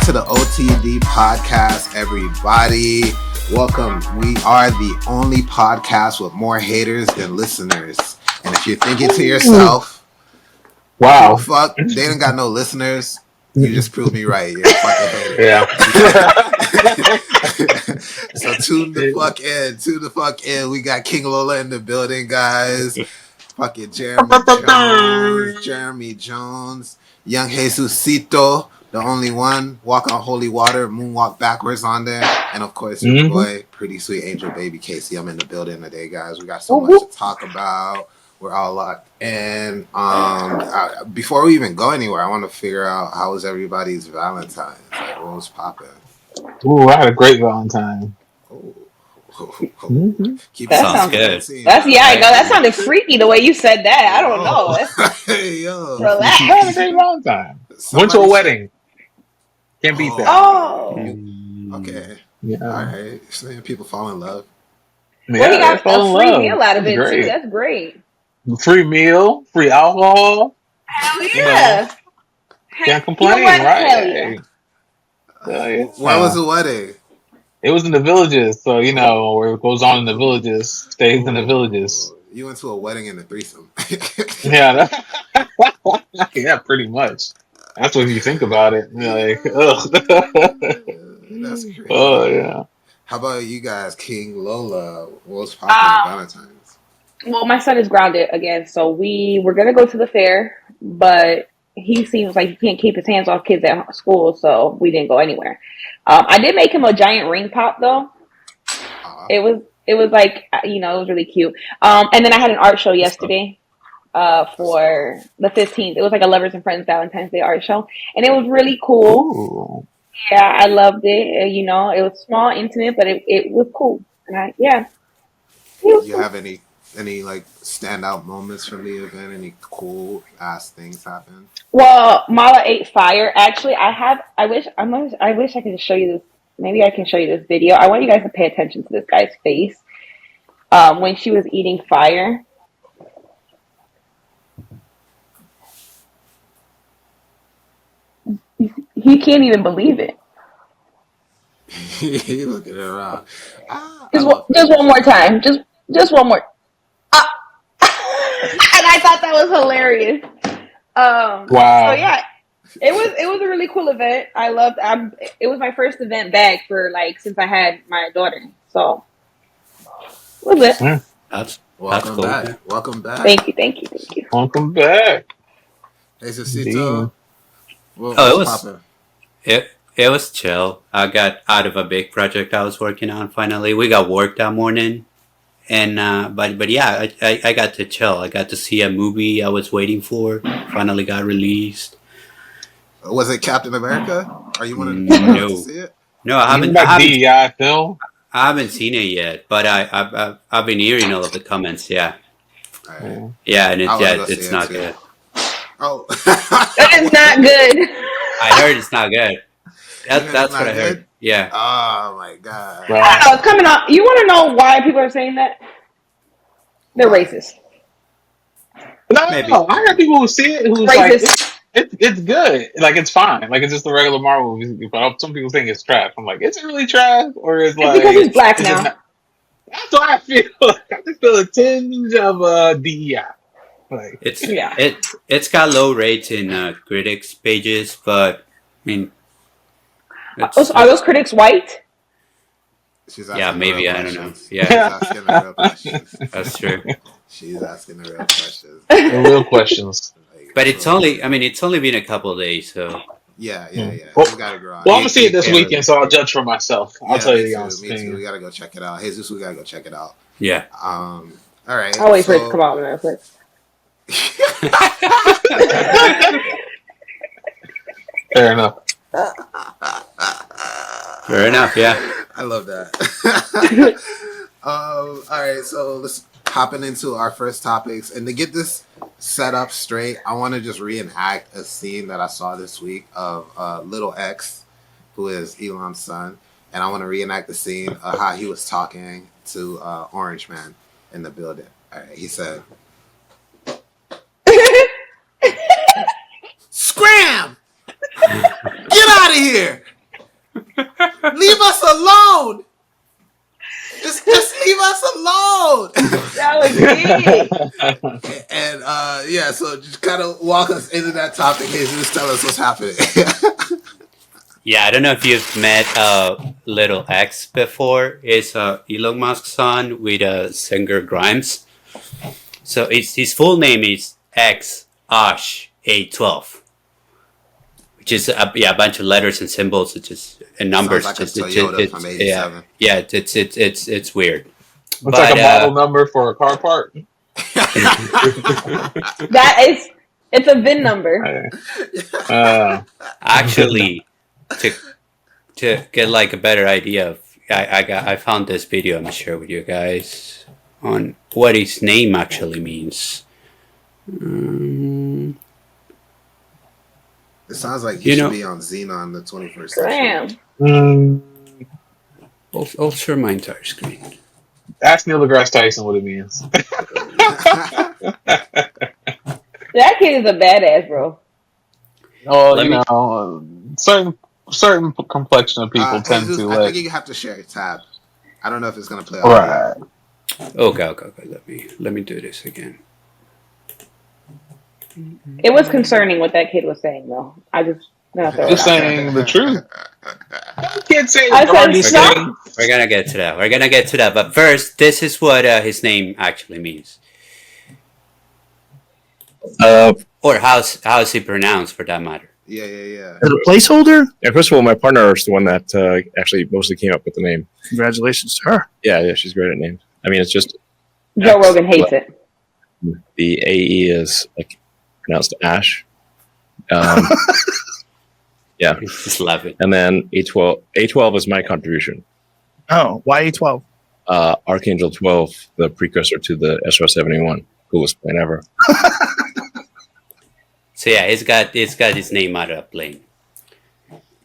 to the OTD Podcast, everybody. Welcome. We are the only podcast with more haters than listeners. And if you're thinking to yourself, wow, fuck, they don't got no listeners, you just proved me right. You're a fucking hater. Yeah. So tune the fuck in. We got King Lola in the building, guys. Fucking Jeremy Jones, Young Jesusito, the only one, walk on holy water, moonwalk backwards on there, and of course your boy, pretty sweet angel baby Casey. I'm in the building today, guys. We got so much to talk about. We're all locked in. Before we even go anywhere, I want to figure out how was everybody's Valentine's. Like, what was popping? Ooh, I had a great Valentine. Keep that sounds good. I know that sounded freaky the way you said that. I don't know. Hey, yo. Relax. I had a great Valentine. Went to a wedding. Can't beat that. Oh. Okay. Yeah. All right. So people fall in love. Yeah, well, he got a free meal out of it too. That's great. Free meal, free alcohol. Hell yeah. Can't complain, right? Hell yeah. Where was the wedding? It was in the villages, so where it goes on in the villages, stays in the villages. You went to a wedding and a threesome. Yeah, yeah, pretty much. That's what you think about it. You're like, ugh. That's crazy. Oh yeah. How about you guys, King Lola? What was popping on Valentine's? Well, my son is grounded again, so we were gonna go to the fair, but he seems like he can't keep his hands off kids at school, so we didn't go anywhere. I did make him a giant ring pop though. It was like it was really cute. And then I had an art show yesterday for the 15th. It was like a Lovers and Friends Valentine's Day art show, and it was really cool. Ooh. Yeah, I loved it. It was small, intimate, but it was cool. And Do you have any like standout moments from the event? Any cool ass things happen? Well, Mala ate fire. Actually, I wish I could just show you this. Maybe I can show you this video. I want you guys to pay attention to this guy's face when she was eating fire. He can't even believe it. He looking around. Just one more time. Just one more. And I thought that was hilarious. Wow. So yeah, it was a really cool event. I loved. It was my first event back for since I had my daughter. So, was it? That's welcome cool. Back. Welcome back. Thank you. Welcome back. Hey, Cecito. It was chill. I got out of a big project I was working on. Finally, we got work that morning. And but yeah, I got to chill. I got to see a movie I was waiting for. Finally got released. Was it Captain America? Are you one to see it? No, I haven't seen it yet. But I've been hearing all of the comments. Yeah, right. Yeah, and it's not good. Oh, it's not good. I heard it's not good. That's what I heard. Yeah. Oh my god. I know, it's coming up. You want to know why people are saying that? They're racist. No. I heard people who see it who's racist. It's good. Like it's fine. Like it's just a regular Marvel movie. But some people think it's trash. I'm like, is it really trash or is like? Because he's black now. That's what I feel. I just feel a tinge of DEI. Like it's got low rates in critics pages, but I mean. Are those critics white? Yeah, maybe. I don't know. Yeah, she's asking the real questions. That's true. She's asking the real questions. The real questions. But it's only been a couple of days, so. Yeah. Well, I'm gonna see it this weekend, so I'll judge for myself. I'll tell you the honest thing. Me too. We gotta go check it out. Jesus, we gotta go check it out. Yeah. All right. I'll wait for it to come out on Netflix. Fair enough. Fair enough, yeah. I love that. All right, so let's hopping into our first topics. And to get this set up straight, I want to just reenact a scene that I saw this week of Little X, who is Elon's son. And I want to reenact the scene of how he was talking to Orange Man in the building. All right, he said, "Scram! Get out of here! And yeah, so just kind of walk us into that topic. Jesus, tell us what's happening. Yeah, I don't know if you've met Little X before. It's Elon Musk's son with singer Grimes. So his full name is X Osh A12, which is a bunch of letters and symbols, and numbers. Sounds like a Toyota from '87. Yeah, it's weird. It's like a model number for a car part. It's a VIN number. Actually, to get like a better idea of, I found this video I'm gonna share with you guys on what his name actually means. It sounds like you should be on Xenon the 21st century. Damn. I'll share my entire screen. Ask Neil deGrasse Tyson what it means. That kid is a badass, bro. Oh, certain complexion of people tend Jesus, to. I think you have to share a tab. I don't know if it's gonna play. Right. Okay. Let me do this again. It was concerning what that kid was saying, though. I just saying the truth. Can't say I said we're gonna get to that. But first, this is what his name actually means. Or how's he pronounced, for that matter? Yeah. As a placeholder? Yeah, first of all, my partner is the one that actually mostly came up with the name. Congratulations to her. Yeah, she's great at names. I mean, it's just... Joe Rogan hates it. The AE is like pronounced Ash. Yeah. Just love it. And then A12 is my contribution. Oh, why A12? Archangel 12, the precursor to the SR-71. Coolest plane ever. So yeah, it's got his name out of a plane.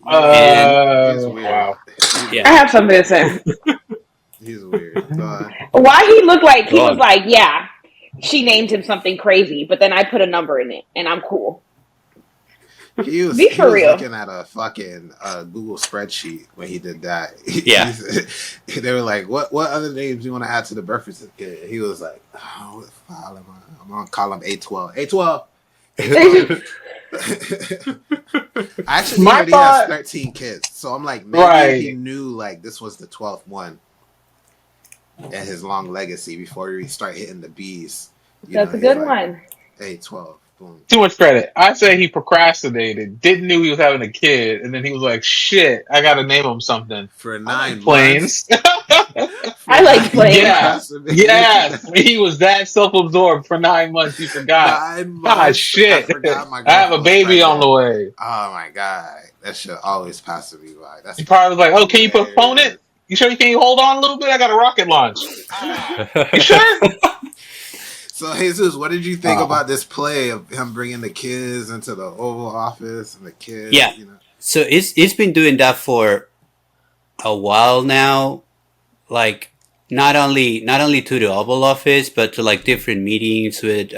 Wow. Yeah. I have something to say. He's weird. Why he looked like he was like, yeah, she named him something crazy, but then I put a number in it, and I'm cool. He was real. Looking at a fucking Google spreadsheet when he did that. Yeah. They were like, what other names do you want to add to the birth certificate? He was like, I'm going to call him A12. A12! I actually heard he has 13 kids, so I'm like, maybe he knew like this was the 12th one and his long legacy before he start hitting the B's. That's a good one. A12. Boom. Too much credit. I say he procrastinated, didn't know he was having a kid, and then he was like, shit, I gotta name him something. For 9 planes. I like planes. Yes. He was that self-absorbed for 9 months he forgot. 9 months. Ah, shit. I have a baby on the way. Oh my god. That shit always passes me by. He probably was like, oh, can you postpone it? You sure you can hold on a little bit? I got a rocket launch. You sure? So, Jesus, what did you think about this play of him bringing the kids into the Oval Office and the kids? Yeah. So it's been doing that for a while now. Like not only to the Oval Office, but to like different meetings with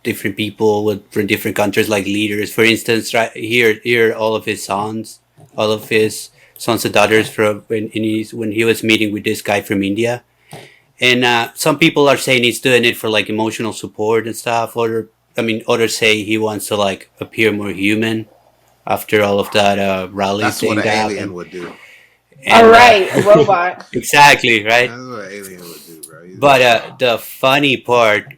different people from different countries, like leaders. For instance, right here, all of his sons and daughters from when he was meeting with this guy from India. And some people are saying he's doing it for like emotional support and stuff. Others say he wants to like appear more human after all of that rally. That's what an alien would do. And, all right, a robot. Exactly, right? That's what an alien would do, bro. But the funny part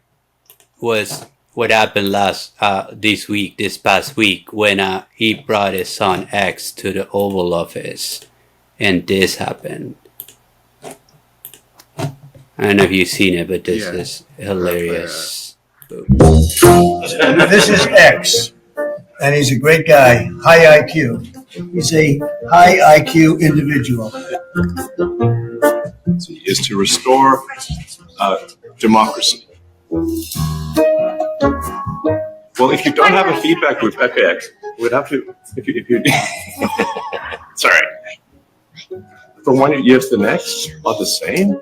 was what happened this past week, when he brought his son X to the Oval Office, and this happened. I don't know if you've seen it, but this is hilarious. This is X, and he's a great guy, high IQ. He's a high IQ individual. Is to restore democracy. Well, if you don't have a feedback loop, X, we'd have to. If you sorry. From one year to the next, about the same.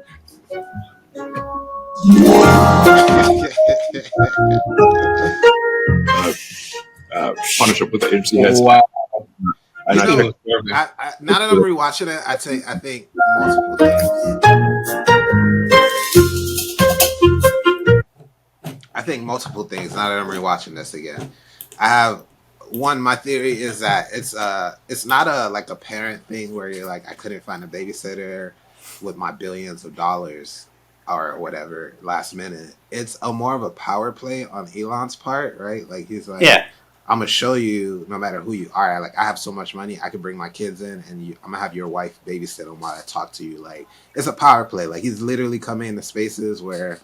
Punisher with the agency. Wow. Now that I'm rewatching it, I think multiple things. I think multiple things. Now that I'm rewatching this again, I have one. My theory is that it's not a parent thing where you're like, I couldn't find a babysitter with my billions of dollars or whatever last minute. It's more of a power play on Elon's part, right? Like he's like, Yeah. I'm gonna show you, no matter who you are. Like I have so much money, I could bring my kids in, and I'm gonna have your wife babysit them while I talk to you. Like it's a power play. Like he's literally coming into spaces where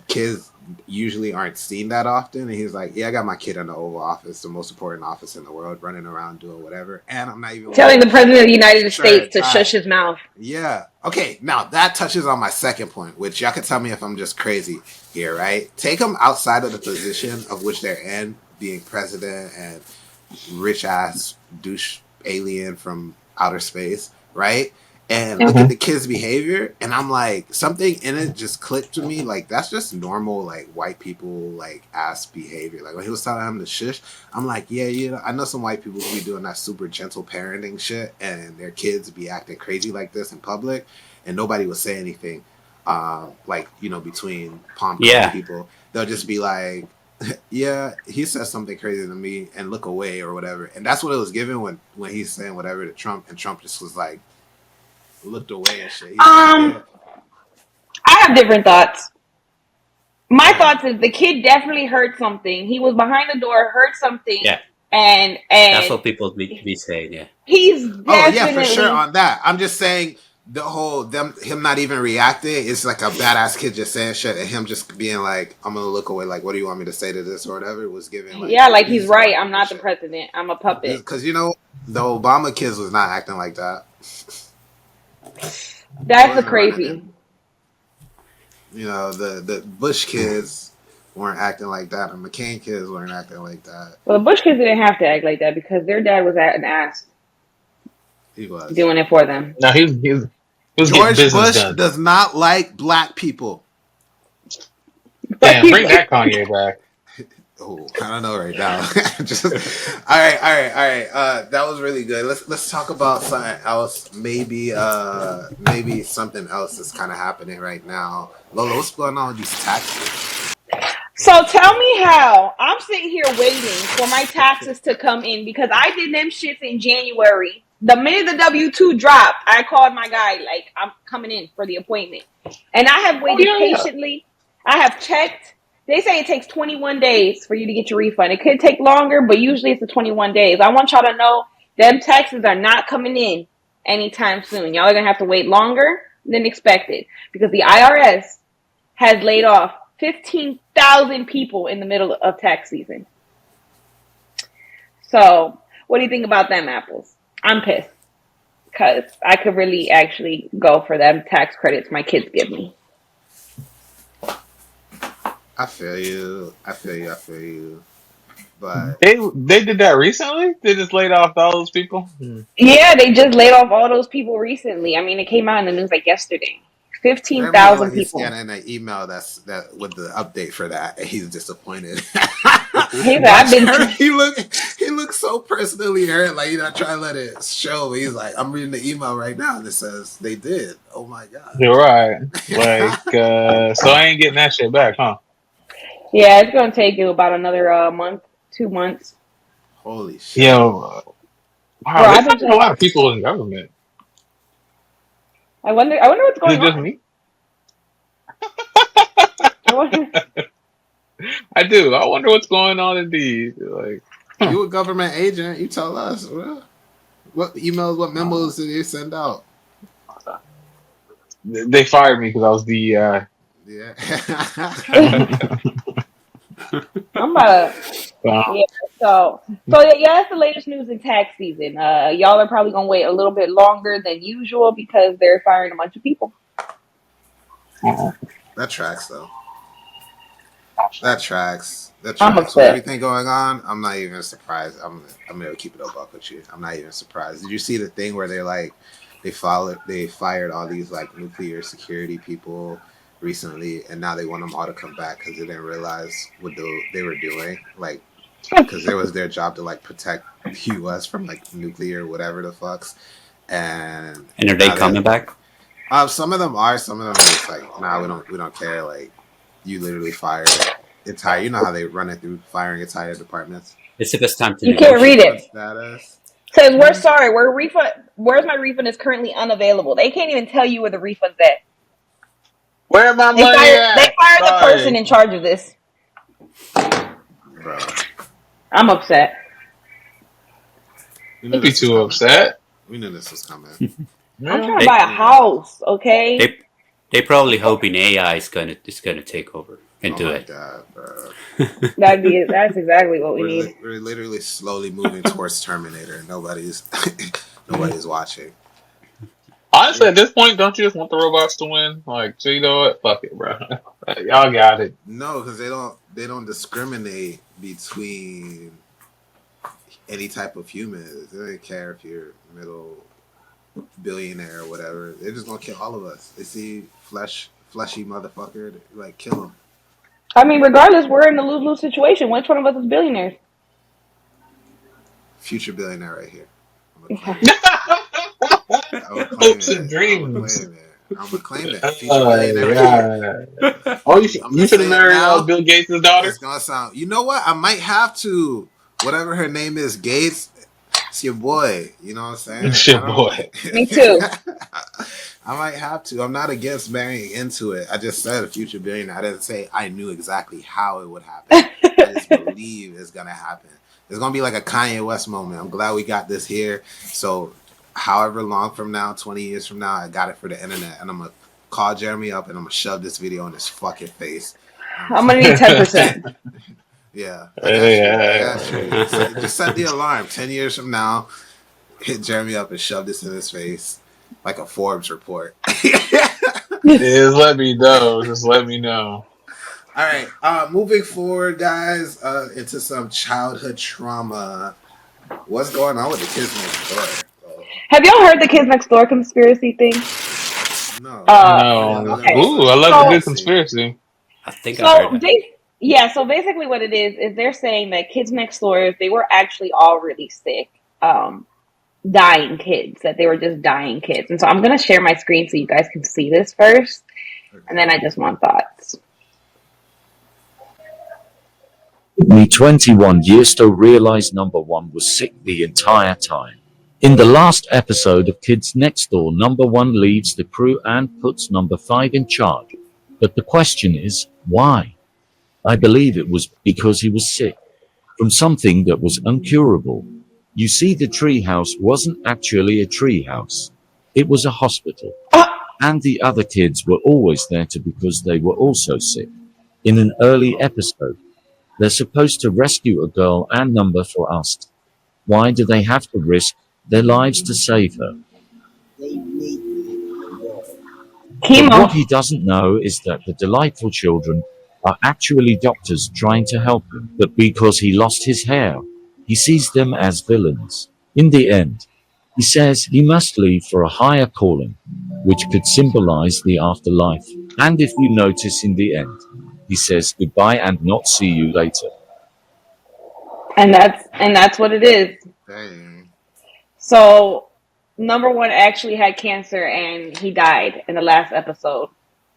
kids usually aren't seen that often, and he's like, yeah, I got my kid in the Oval Office, the most important office in the world, running around doing whatever, and I'm not even Telling the president of the United Sure, States to time. shush his mouth. Yeah. Okay. Now that touches on my second point, which y'all can tell me if I'm just crazy here, right? Take them outside of the position of which they're in, being president and rich ass douche alien from outer space, right? And look at the kid's behavior, and I'm like, something in it just clicked to me. Like that's just normal, like white people like ass behavior. Like when he was telling him to shush, I'm like, yeah, you know, I know some white people who be doing that super gentle parenting shit, and their kids be acting crazy like this in public, and nobody will say anything. Like you know, between palm people, they'll just be like, yeah, he says something crazy to me, and look away or whatever. And that's what it was given when he's saying whatever to Trump, and Trump just was like. Looked away and shit. I have different thoughts. My thoughts is the kid definitely heard something. He was behind the door, heard something. Yeah. And That's what people be saying, yeah. He's definitely for sure on that. I'm just saying the whole him not even reacting is like a badass kid just saying shit, and him just being like, I'm gonna look away, like, what do you want me to say to this or whatever, was giving like he's right. I'm not the president. I'm a puppet. Because you know the Obama kids was not acting like that. That's the crazy. You know, the Bush kids weren't acting like that, and McCain kids weren't acting like that. Well, the Bush kids didn't have to act like that because their dad was an ass. He was doing it for them. No, he was George Bush done. does not like black people. Damn, bring that Kanye back. Oh, I don't know right now. Just, all right. That was really good. Let's talk about something else. Maybe something else that's kind of happening right now. Lola, what's going on with these taxes? So tell me how I'm sitting here waiting for my taxes to come in because I did them shits in January. The minute the W-2 dropped, I called my guy like I'm coming in for the appointment, and I have waited patiently. I have checked. They say it takes 21 days for you to get your refund. It could take longer, but usually it's the 21 days. I want y'all to know them taxes are not coming in anytime soon. Y'all are going to have to wait longer than expected because the IRS has laid off 15,000 people in the middle of tax season. So what do you think about them apples? I'm pissed because I could really actually go for them tax credits my kids give me. I feel you. But they did that recently? They just laid off all those people? Yeah, they just laid off all those people recently. I mean, it came out in the news like yesterday. 15,000 people. He's getting an email that with the update for that, and he's disappointed. He looks so personally hurt, like he's not trying to let it show. But he's like, I'm reading the email right now, and it says they did. Oh my god! You're right. Like, so I ain't getting that shit back, huh? Yeah, it's gonna take you about another month, 2 months. Holy shit! Yo, wow, there's a lot of people in government. I wonder what's going on. Is it just me? I do. I wonder what's going on indeed. Like, you a government agent? You tell us. What emails? What memos did they send out? They fired me because I was the. Yeah. I'm about to. Yeah. So that's the latest news in tax season. Y'all are probably gonna wait a little bit longer than usual because they're firing a bunch of people. That tracks though. That tracks. I'm With upset. everything going on, I'm not even surprised. I'm gonna keep it a buck with you. I'm not even surprised. Did you see the thing where they're like they fired all these like nuclear security people recently, and now they want them all to come back because they didn't realize what they were doing, like because it was their job to like protect the U.S. from like nuclear whatever the fucks. And are they coming back? Some of them are. Some of them are just like, nah, we don't care. Like you literally fired entire. You know how they run it through firing entire departments. It's the best time to You can't read Refund it. status. Says we're sorry. Where's my refund is currently unavailable. They can't even tell you where the refund's at. Where my They money fired at? the person in charge of this. Bro. I'm upset. We knew Don't be this was too coming. upset. We knew this was coming. I'm trying to buy a house, okay? They probably hoping AI is gonna take over and Oh do my it. god, bro. That's exactly what we need. We're literally slowly moving towards Terminator, and nobody's watching. Honestly, at this point, don't you just want the robots to win? Like, so you know what? Fuck it, bro. Y'all got it. No, because they don't discriminate between any type of human. They don't care if you're middle billionaire or whatever. They're just gonna kill all of us. They see fleshy motherfucker, they like kill him. I mean, regardless, we're in a lose-lose situation. Which one of us is billionaires? Future billionaire right here. Hopes and dreams. I'm gonna claim it. Future billionaire right here. Oh, you I'm gonna should say have it married now. Bill Gates' daughter. It's gonna sound. You know what? I might have to. Whatever her name is, Gates. It's your boy. You know what I'm saying? It's your boy. Me too. I might have to. I'm not against marrying into it. I just said a future billionaire. I didn't say I knew exactly how it would happen. I just believe it's gonna happen. It's gonna be like a Kanye West moment. I'm glad we got this here. So, however long from now, 20 years from now, I got it for the internet, and I'm gonna call Jeremy up and I'm gonna shove this video in his fucking face. I'm gonna need 10%. Yeah. Just set the alarm. 10 years from now, hit Jeremy up and shove this in his face like a Forbes report. Just let me know. Just let me know. All right. Moving forward, guys, into some childhood trauma. What's going on with the kids next door? Have y'all heard the kids next door conspiracy thing? No. No. okay. Ooh, I love a good conspiracy. I think I heard that. So basically what it is they're saying that kids next door, they were actually all really sick, dying kids, that they were just dying kids. And so I'm going to share my screen so you guys can see this first, and then I just want thoughts. Me 21 years still realized number one was sick the entire time. In the last episode of Kids Next Door, number one leaves the crew and puts number 5 in charge. But the question is, why? I believe it was because he was sick from something that was incurable. You see, the treehouse wasn't actually a treehouse. It was a hospital. And the other kids were always there because they were also sick. In an early episode, they're supposed to rescue a girl and number for us. Why do they have to risk their lives to save her? But what he doesn't know is that the delightful children are actually doctors trying to help him. But because he lost his hair, he sees them as villains. In the end, he says he must leave for a higher calling, which could symbolize the afterlife. And if you notice in the end, he says goodbye and not see you later. And that's what it is. Dang. So number one actually had cancer and he died in the last episode.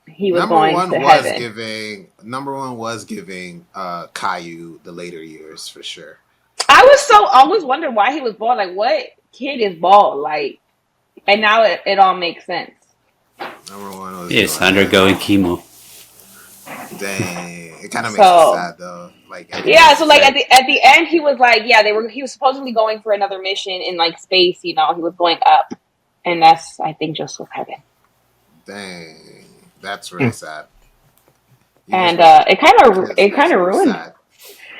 He was going to heaven. Number one was giving Caillou the later years for sure. I always wondered why he was bald. Like, what kid is bald? Like, and now it all makes sense. Number one was Yes, undergoing chemo. Dang, it kind of makes me sad though. Like, yeah, so like at the end, he was like, yeah, he was supposedly going for another mission in like space. You know, he was going up, and that's, I think, just was heaven. Dang, that's really sad. And it kind of ruined. Sad.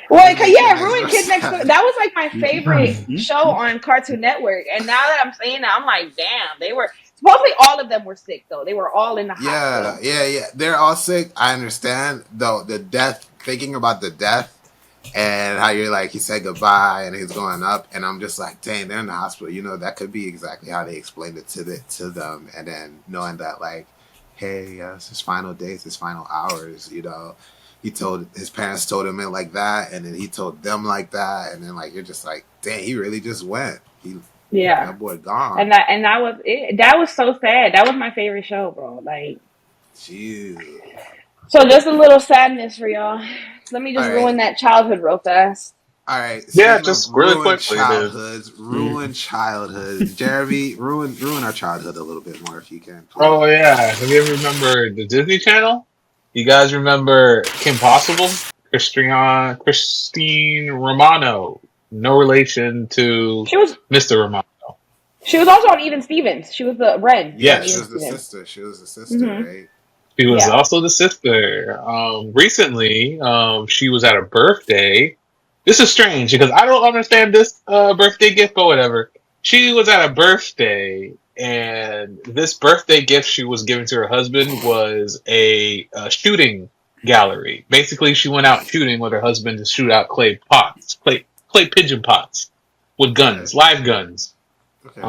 Well, it ruined Kids Next Door. That was like my favorite show on Cartoon Network. And now that I'm saying that, I'm like, damn, they were supposedly all of them were sick though. They were all in the hospital. Yeah. They're all sick. I understand though the death. Thinking about the death and how you're like he said goodbye and he's going up, and I'm just like, dang, they're in the hospital. You know, that could be exactly how they explained it to them, and then knowing that like, hey, it's his final days, his final hours. You know. His parents told him it like that, and then he told them like that, and then like you're just like, dang, he really just went. That boy gone. And that was it. That was so sad. That was my favorite show, bro. Like, jeez. So just a little sadness for y'all. Let me just All right. ruin that childhood real fast. All right. Yeah, Speaking just of really ruined quickly, dude. childhoods. Jeremy, ruin our childhood a little bit more if you can. Please. Oh yeah, have you ever remember the Disney Channel? You guys remember Kim Possible? Christine Romano. No relation to She was Mr. Romano. also on Even Stevens. She was the Ren. Yeah, on she Yes. Even was the Stevens. sister. She was the sister, right? She was Yeah. also the sister. Recently, she was at a birthday. This is strange because I don't understand this birthday gift, but whatever. She was at a birthday, and this birthday gift she was giving to her husband was a shooting gallery. Basically, she went out shooting with her husband to shoot out clay pigeon pots with guns, live guns. Okay.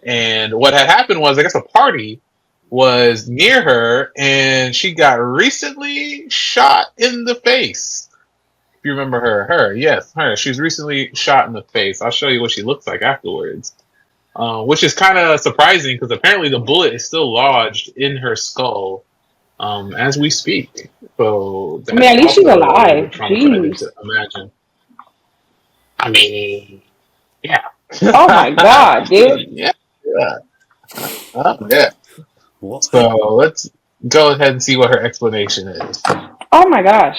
And what had happened was, I guess, a party was near her, and she got recently shot in the face. If you remember her, yes, her. She was recently shot in the face. I'll show you what she looks like afterwards, which is kind of surprising because apparently the bullet is still lodged in her skull as we speak. So I mean, at least she's alive. traumatizing Jeez. to imagine. I mean, yeah. Oh my god, dude. Yeah. Oh, yeah. What? So let's go ahead and see what her explanation is. Oh my gosh.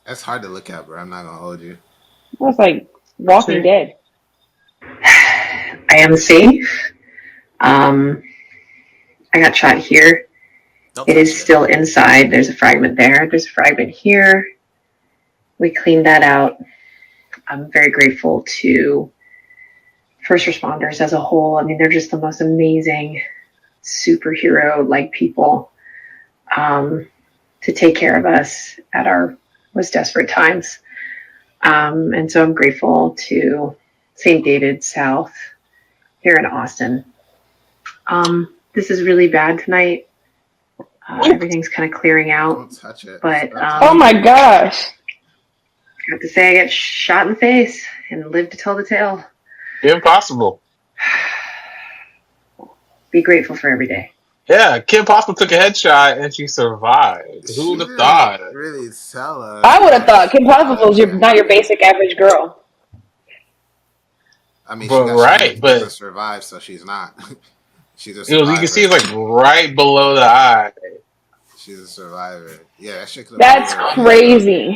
That's hard to look at, bro. I'm not gonna hold you. That's like Walking Dead. I am safe. I got shot here. It is still inside. There's a fragment there. There's a fragment here. We cleaned that out. I'm very grateful to first responders as a whole. I mean, they're just the most amazing superhero-like people to take care of us at our most desperate times. And so I'm grateful to St. David South here in Austin. This is really bad tonight. Everything's kind of clearing out. Don't touch it. But Oh my gosh. I have to say I got shot in the face and lived to tell the tale. Impossible. Be grateful for every day. Yeah, Kim Possible took a headshot and she survived. Who would have thought? Really tell us. I would have thought Kim Possible is not your basic average girl. I mean, But she got right, shot but to survive, so she's not. She's a you survivor. can see it's like right below the eye. She's a survivor. Yeah, that shit could. That's crazy.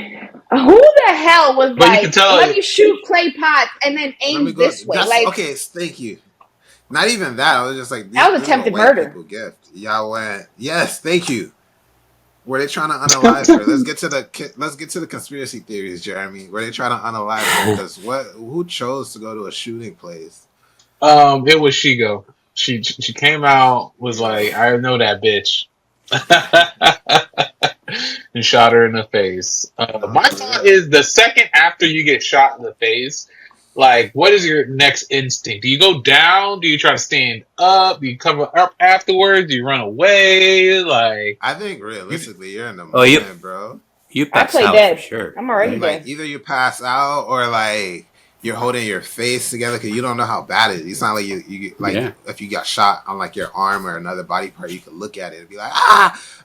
Who the hell was But you like, can tell let it- me shoot clay pots and then aim this way? Like, okay, thank you. Not even that. I was just like, that was attempted murder. People gift. Y'all went. Yes, thank you. Were they trying to unalive her? Let's get to the conspiracy theories, Jeremy. Were they trying to unalive her? Because who chose to go to a shooting place? It was Shigo. She came out, was like, I know that bitch. And shot her in the face. My thought is the second after you get shot in the face, like, what is your next instinct? Do you go down? Do you try to stand up? Do you cover up afterwards? Do you run away? Like, I think realistically, you're in the moment, bro. You I pass play out dead. for sure. I'm already Like dead. either you pass out or like you're holding your face together because you don't know how bad it is. It's not like you like if you got shot on like your arm or another body part, you could look at it and be like,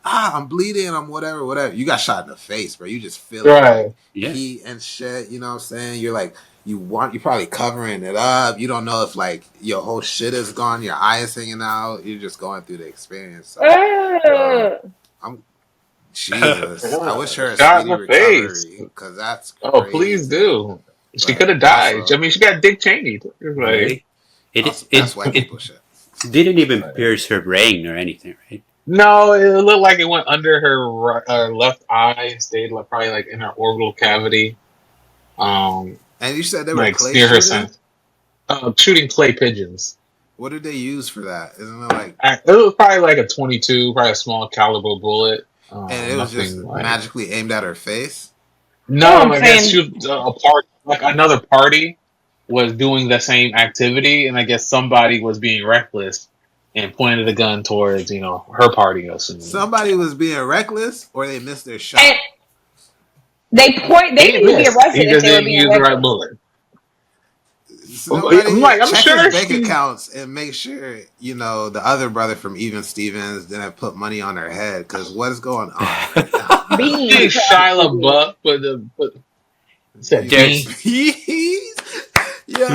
I'm bleeding, I'm whatever. You got shot in the face, bro. You just feel like heat and shit. You know what I'm saying? You're like you're probably covering it up. You don't know if like your whole shit is gone, your eye is hanging out. You're just going through the experience. So, Jesus, I wish her a speedy recovery because that's crazy. Oh, please do. She could have died. Also, I mean, she got Dick Cheney. Really? That's white people shit. Didn't even pierce her brain or anything, right? No, it looked like it went under her left eye, stayed like, probably like in her orbital cavity. And you said they were like clay near her shooting? shooting clay pigeons. What did they use for that? Isn't it like it was probably like a 22, probably a small caliber bullet. and it was just magically aimed at her face? No, I guess she was another party was doing the same activity, and I guess somebody was being reckless and pointed the gun towards, her party. Somebody was being reckless, or they missed their shot. And they didn't be arrested if they were being use the right bullet. Somebody I'm check sure his bank accounts and make sure the other brother from Even Stevens didn't put money on her head. Because what is going on right now? Beans. Shia LaBeouf put said There's- beans. Yo.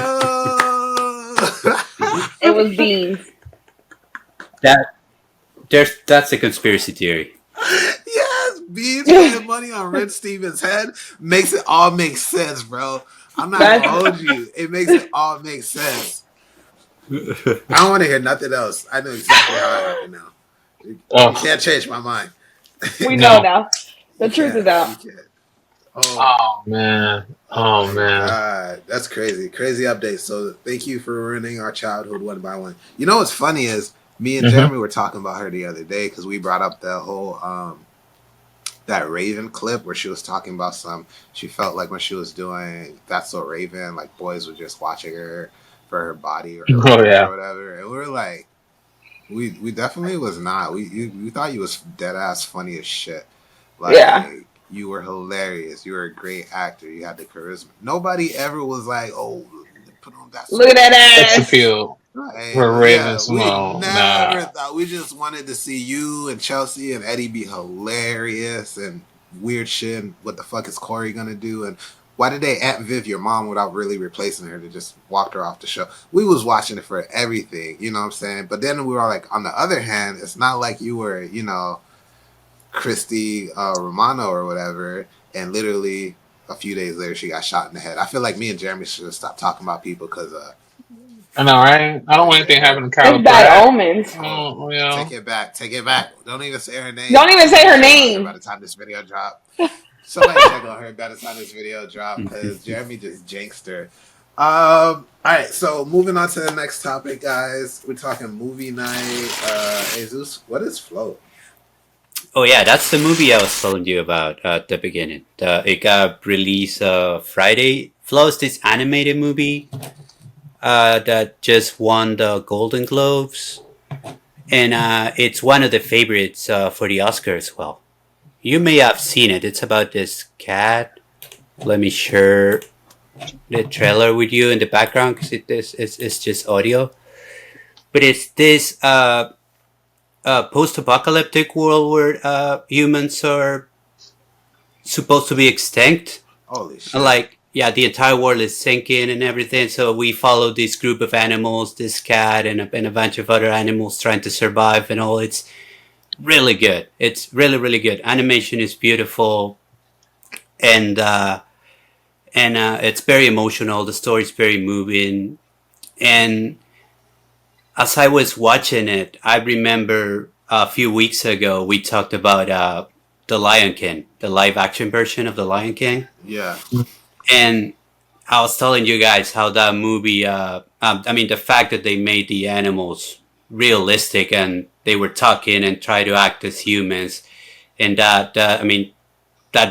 It was beans. That's a conspiracy theory. Yes, beans putting money on Red Stevens' head makes it all make sense, bro. I'm not gonna hold you. It makes it all make sense. I don't want to hear nothing else. I know exactly how it happened now. You can't change my mind. We know now. The truth is out. Oh man. God, that's crazy. Crazy update. So thank you for ruining our childhood one by one. You know what's funny is me and Jeremy were talking about her the other day because we brought up that whole that Raven clip where she was talking about she felt like when she was doing That's So Raven, like boys were just watching her for her body or her or whatever. And we were like, we definitely was not. We thought you was dead ass funny as shit. Like you were hilarious. You were a great actor. You had the charisma. Nobody ever was like, oh, put on that. Look at that ass. Sex appeal. For Raven Simone. We never thought. We just wanted to see you and Chelsea and Eddie be hilarious and weird shit. And what the fuck is Corey gonna do? And why did they Aunt Viv your mom without really replacing her to just walk her off the show? We was watching it for everything, you know what I'm saying? But then we were like, on the other hand, it's not like you were, Christy Romano or whatever, and literally a few days later she got shot in the head. I feel like me and Jeremy should have stopped talking about people because I know, right? I don't want anything to happen to Kyle. It's bad omens. Take it back. Don't even say her name. Don't even say her name. By the time this video drop, somebody check on her by the time this video drop because Jeremy just jinxed her. All right, so moving on to the next topic, guys. We're talking movie night. Jesus, what is Float? Oh yeah, that's the movie I was telling you about at the beginning. It got released Friday. Flow is this animated movie that just won the Golden Globes, and it's one of the favorites for the Oscar as well. You may have seen it. It's about this cat. Let me share the trailer with you in the background because it's just audio. But it's this post-apocalyptic world where humans are supposed to be extinct. Holy shit. Like, yeah, the entire world is sinking and everything. So we follow this group of animals, this cat and a bunch of other animals trying to survive and all. It's really good. It's really, really good. Animation is beautiful. And it's very emotional. The story is very moving. And as I was watching it, I remember a few weeks ago we talked about The Lion King, the live action version of The Lion King. Yeah. And I was telling you guys how that movie, the fact that they made the animals realistic and they were talking and try to act as humans, and that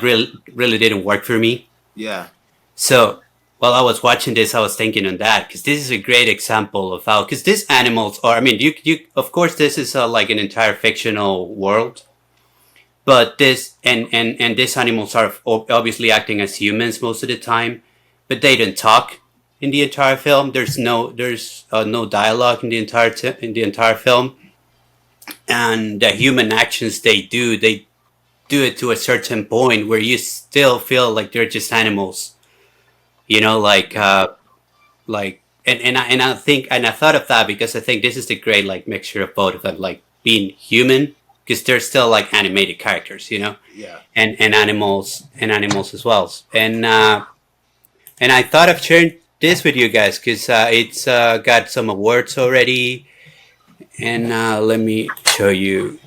really didn't work for me. Yeah. So while I was watching this, I was thinking on that because this is a great example of how, because these animals are, you of course this is like an entire fictional world, but this and these animals are obviously acting as humans most of the time, but they don't talk in the entire film. There's no dialogue in the entire film, and the human actions they do it to a certain point where you still feel like they're just animals. And I thought of that because I think this is the great like mixture of both of them, like being human because they're still like animated characters, Yeah. and animals as well. And I thought of sharing this with you guys because it's got some awards already. And let me show you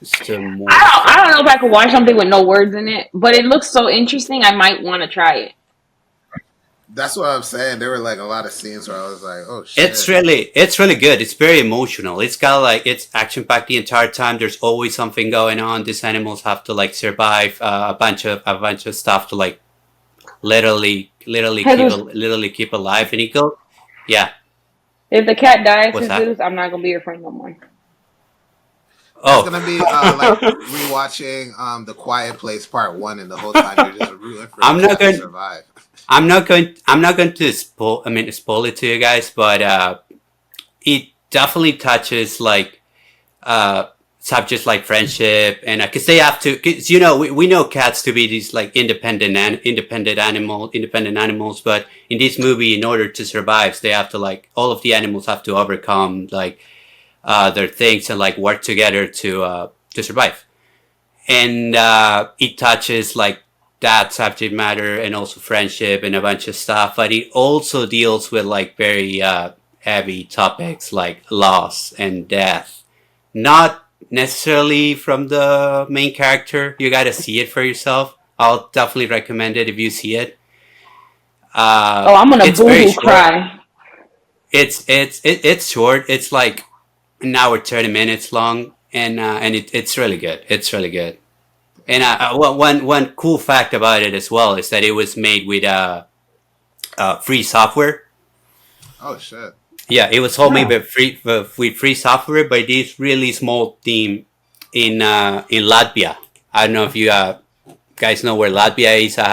some more. I don't know if I could watch something with no words in it, but it looks so interesting. I might want to try it. That's what I'm saying. There were like a lot of scenes where I was like, "Oh shit!" It's really good. It's very emotional. It's got like it's action packed the entire time. There's always something going on. These animals have to like survive a bunch of stuff to like literally keep alive. And it goes, yeah. If the cat dies, What's that? Jesus, I'm not gonna be your friend no more. Oh, It's gonna be like rewatching The Quiet Place Part 1, and the whole time you're just rooting for I'm the not cat to gonna- survive. I'm not going to spoil it to you guys, but it definitely touches like subjects like friendship, and because they have to, because we know cats to be these like independent animals, but in this movie, in order to survive, they have to like all of the animals have to overcome like their things and like work together to survive, and it touches like that subject matter and also friendship and a bunch of stuff, but it also deals with like very heavy topics like loss and death. Not necessarily from the main character. You gotta see it for yourself. I'll definitely recommend it if you see it. I'm gonna boo-hoo cry. It's short. It's like an hour 30 minutes long, and it's really good. It's really good. And one cool fact about it as well is that it was made with free software. Oh shit! Yeah, it was all made with free software by this really small team in Latvia. I don't know if you guys know where Latvia is. I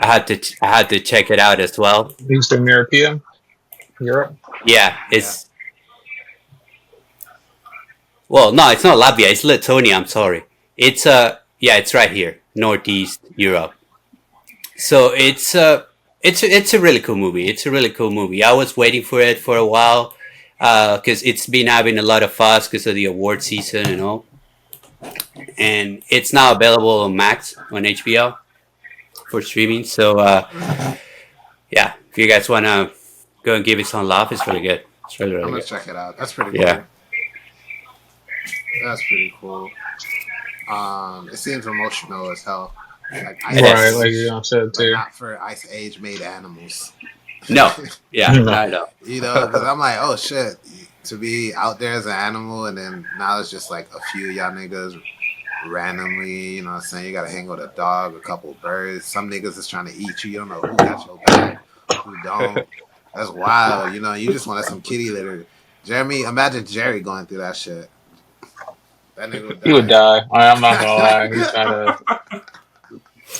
had to check it out as well. Eastern Europe. Yeah, it's. Well, no, it's not Latvia. It's Lithuania. I'm sorry. It's it's right here, Northeast Europe. So it's a really cool movie. It's a really cool movie. I was waiting for it for a while because it's been having a lot of fuss because of the award season and all. And it's now available on Max on HBO for streaming. So if you guys wanna go and give it some love, it's really good. It's really I'm gonna good. check it out. That's pretty cool. Yeah. That's pretty cool. It seems emotional as hell. Like Right, like you said too. Not for Ice Age made animals. No, yeah, not at all. Because I'm like, oh shit, to be out there as an animal, and then now it's just like a few y'all niggas randomly, you know what I'm saying? You gotta hang with a dog, a couple birds. Some niggas is trying to eat you. You don't know who got your back, who don't. That's wild. You just wanted some kitty litter. Jeremy, imagine Jerry going through that shit. That nigga would die. He would die. I'm not gonna lie. He's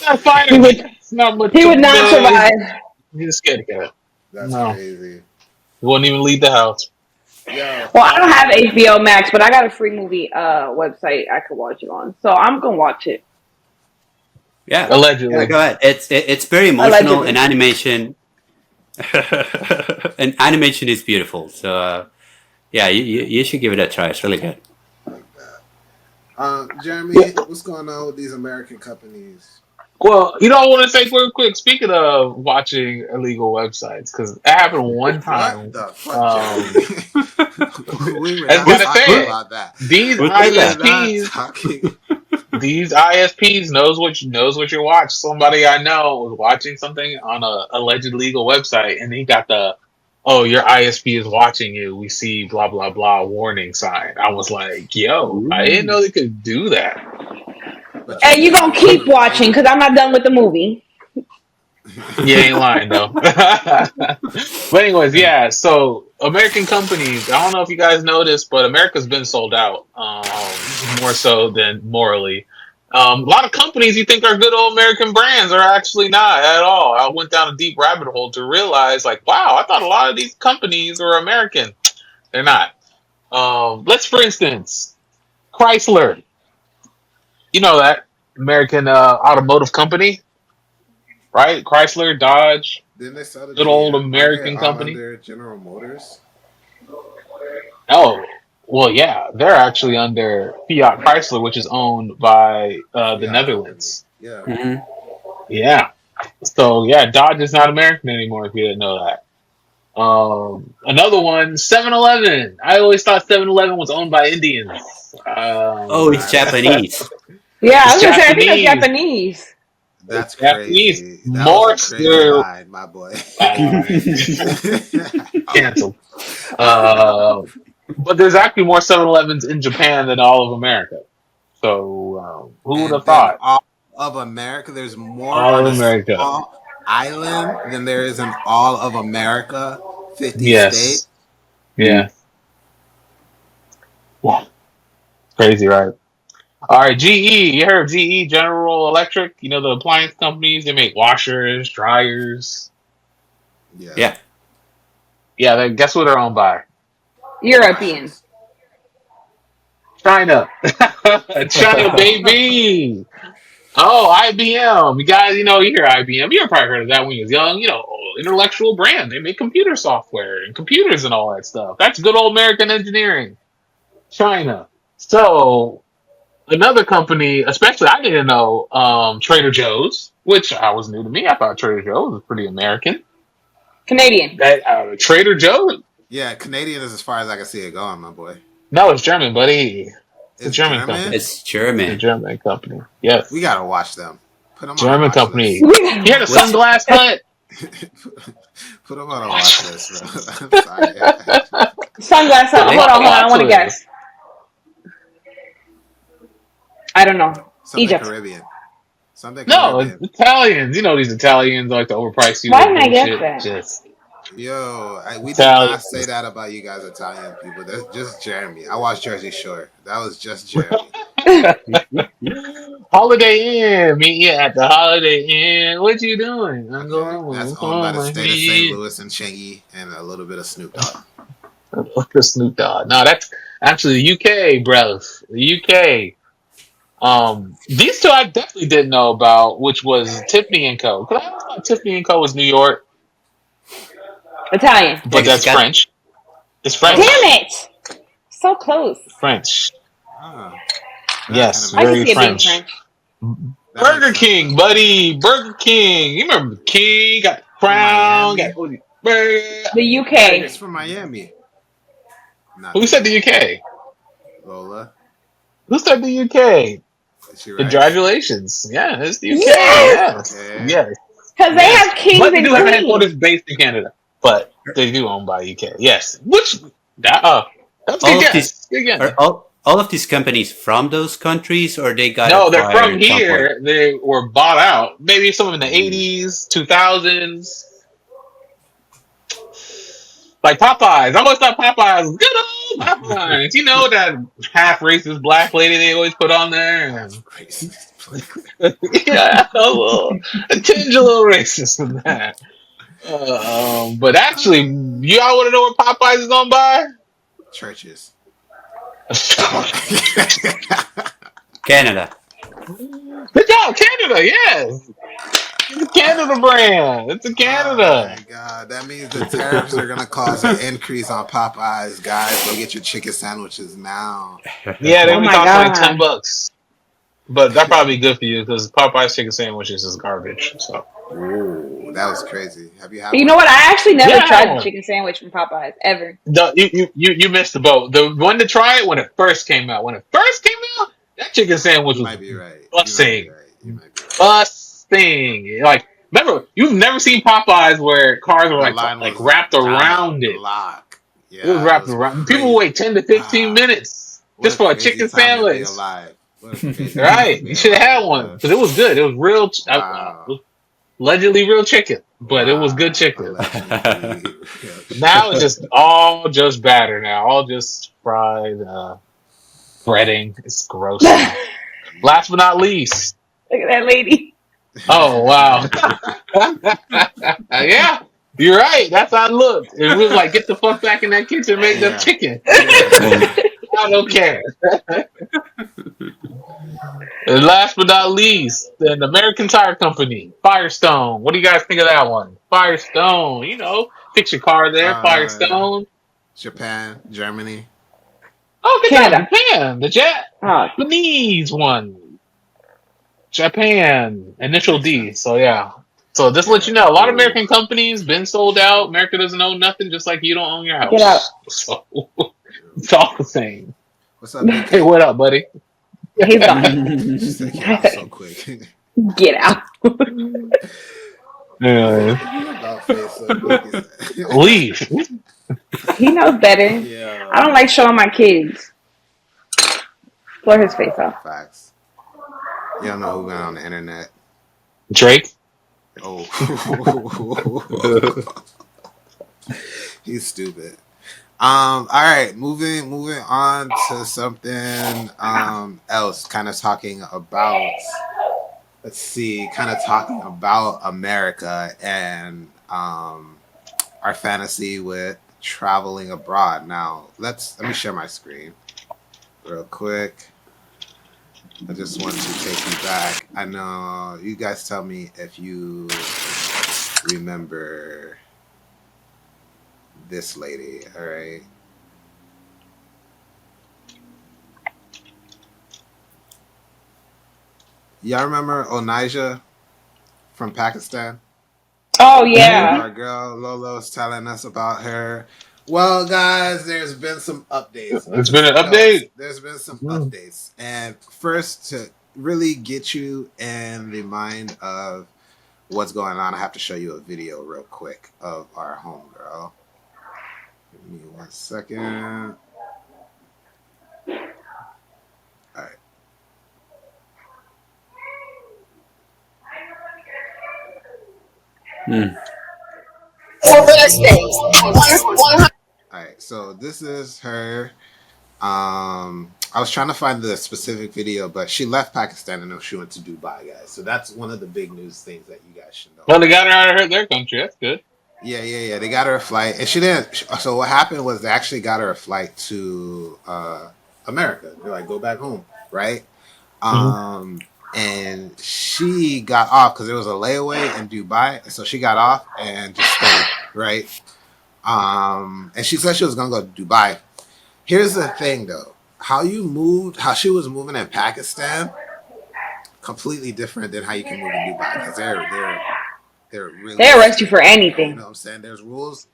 not fighting. He would not survive. He's a scared cat. That's crazy. He wouldn't even leave the house. Yeah. Well, I don't have HBO Max, but I got a free movie website I could watch it on, so I'm gonna watch it. Yeah, allegedly. Yeah, go ahead. It's very emotional, and animation. And animation is beautiful. So you should give it a try. It's really good. Jeremy, what's going on with these American companies? Well, I want to say real quick. Speaking of watching illegal websites, because it happened one time. What the fuck, we were I was not talking about that. These ISPs knows what you watch. Somebody I know was watching something on a alleged legal website, and he got your ISP is watching you. We see blah blah blah warning sign. I was like, yo, I didn't know they could do that. Hey, you gonna keep watching because I'm not done with the movie. You ain't lying though. But anyways, yeah. So American companies. I don't know if you guys noticed, but America's been sold out. More so than morally. A lot of companies you think are good old American brands are actually not at all. I went down a deep rabbit hole to realize, like, wow, I thought a lot of these companies were American. They're not. Let's, for instance, Chrysler. You know that American automotive company, right? Chrysler, Dodge. Didn't they sell good old American company? Under General Motors. Oh, well, yeah, they're actually under Fiat Chrysler, which is owned by the Netherlands. Yeah. Mm-hmm. Yeah. So yeah, Dodge is not American anymore. If you didn't know that. Another one, 7-Eleven. I always thought 7-Eleven was owned by Indians. It's Japanese. Yeah, I was gonna say I think it's Japanese. That's crazy. That more was a crazy line, my boy. Canceled. But there's actually more 7-Elevens in Japan than all of America. So who would have thought? All of America, there's more all on of America. Small island than there is in all of America. 50 states. Yeah. Wow. Crazy, right? All right, GE. You heard of GE, General Electric? You know the appliance companies. They make washers, dryers. Yeah. Yeah. Guess what they're owned by? European. China. China, baby. Oh, IBM. You guys, you hear IBM. You probably heard of that when you was young. Intellectual brand. They make computer software and computers and all that stuff. That's good old American engineering. China. So another company, especially I didn't know, Trader Joe's, which was new to me. I thought Trader Joe's was pretty American. Canadian. Trader Joe's. Yeah, Canadian is as far as I can see it going, my boy. No, it's German, buddy. It's a German German? company. It's German. It's a German company. Yes. We gotta watch them. Put them German on company. Watch You hear the Sunglass Hut? Put them on a watch list, bro. I'm sorry. Sunglass Hut. Hold on. I want to guess. I don't know. Something Egypt. Caribbean. Something No, Caribbean. it's Italians. You know these Italians like to overprice you. Why didn't I guess that? Just Yo, we did Italian. not say that about you guys Italian people. That's just Jeremy. I watched Jersey Shore. That was just Jeremy. Holiday Inn. Meet you at the Holiday Inn. What you doing? I'm going. That's owned by the state of St. Louis and Chingy and a little bit of Snoop Dogg. Snoop Dogg. No, that's actually the UK, bros. The UK. These two I definitely didn't know about, which was Tiffany & Co. Because I always thought Tiffany & Co. was New York. Italian. But that's French. It's French. Damn it! So close. French. Oh, Yes, I can very see it being French. French. Burger King, buddy. Burger King. You remember the King? Got Crown. Got The UK. It's from Miami. Who said the UK? Lola. Who said the UK? Is she right? Congratulations. Yeah, it's the UK. Yes! Yes. Okay. Yes. Because they have kings But they and do have a queens. headquarters based in Canada. But they do own by UK. Yes. That's a good guess. Good guess. Are all of these companies from those countries, or they got No, they're from acquired here. somewhere? They were bought out. Maybe some in the 80s, 2000s. Like Popeyes. I always thought Popeyes was good old Popeyes. You know that half racist black lady they always put on there? Yeah, a tinge a little racist in that. But actually, you all want to know what Popeyes is owned by? Churches. Canada. Good job, Canada. Yes, it's a Canada brand. It's a Canada. Oh my God, that means the tariffs are gonna cause an increase on Popeyes, guys. Go get your chicken sandwiches now. Yeah, they Oh be my costing like God. $10. But that probably be good for you because Popeye's chicken sandwiches is garbage. So Ooh, that was crazy. Have you had But you one? know what? I actually never Yeah. tried the chicken sandwich from Popeyes ever. you missed the boat. The one to try it when it first came out. When it first came out, that chicken sandwich You was might be right. busting. You might be right. Busting. Like, remember, you've never seen Popeyes where cars were The line like was wrapped down around the it. block. Yeah, It was wrapped around. People wait 10 to 15 minutes just for a chicken sandwich. Right. You should have had one because it was good. It was real. Allegedly real chicken, but it was good chicken. Now it's just batter now. All just fried breading. It's gross. Last but not least. Look at that lady. Oh, wow. Yeah, you're right. That's how it looked. It was like, get the fuck back in that kitchen and make that chicken. I don't care. And last but not least, an American Tire Company, Firestone. What do you guys think of that one? Firestone, fix your car there, Firestone. Japan, Germany. Oh, good Canada. job, Japan. The Japanese one. Japan, initial D. So, yeah. So, just to let you know, a lot of American companies been sold out. America doesn't own nothing, just like you don't own your house. Get out. So, it's all the same. What's up, BK? Hey, what up, buddy? He's gone. She said, "Get out so quick." Get out. Yeah. Leave. He knows better. Yeah. I don't like showing my kids. Blur his face off. Facts. You don't know who went on the internet. Drake. Oh. He's stupid. All right, moving on to something else. Kind of talking about. Let's see. Kind of talking about America and our fantasy with traveling abroad. Now, let me share my screen real quick. I just want to take you back. I know you guys tell me if you remember this lady. All right. Y'all remember Onaija from Pakistan? Oh Mm-hmm. yeah. Our girl Lolo's telling us about her. Well, guys, there's been some updates. It's been an update. There's been some updates. And first, to really get you in the mind of what's going on, I have to show you a video real quick of our homegirl. Give me 1 second. All right. All right, so this is her. I was trying to find the specific video, but she left Pakistan and she went to Dubai, guys. So that's one of the big news things that you guys should know. Well, they got her out of their country. That's good. Yeah. They got her a flight, and she didn't. So what happened was they actually got her a flight to America. They're like, go back home, right? And she got off because there was a layaway in Dubai, so she got off and just stayed, right? And she said she was gonna go to Dubai. Here's the thing, though: how she was moving in Pakistan, completely different than how you can move in Dubai, because they're really, they arrest you for anything. You know what I'm saying? There's rules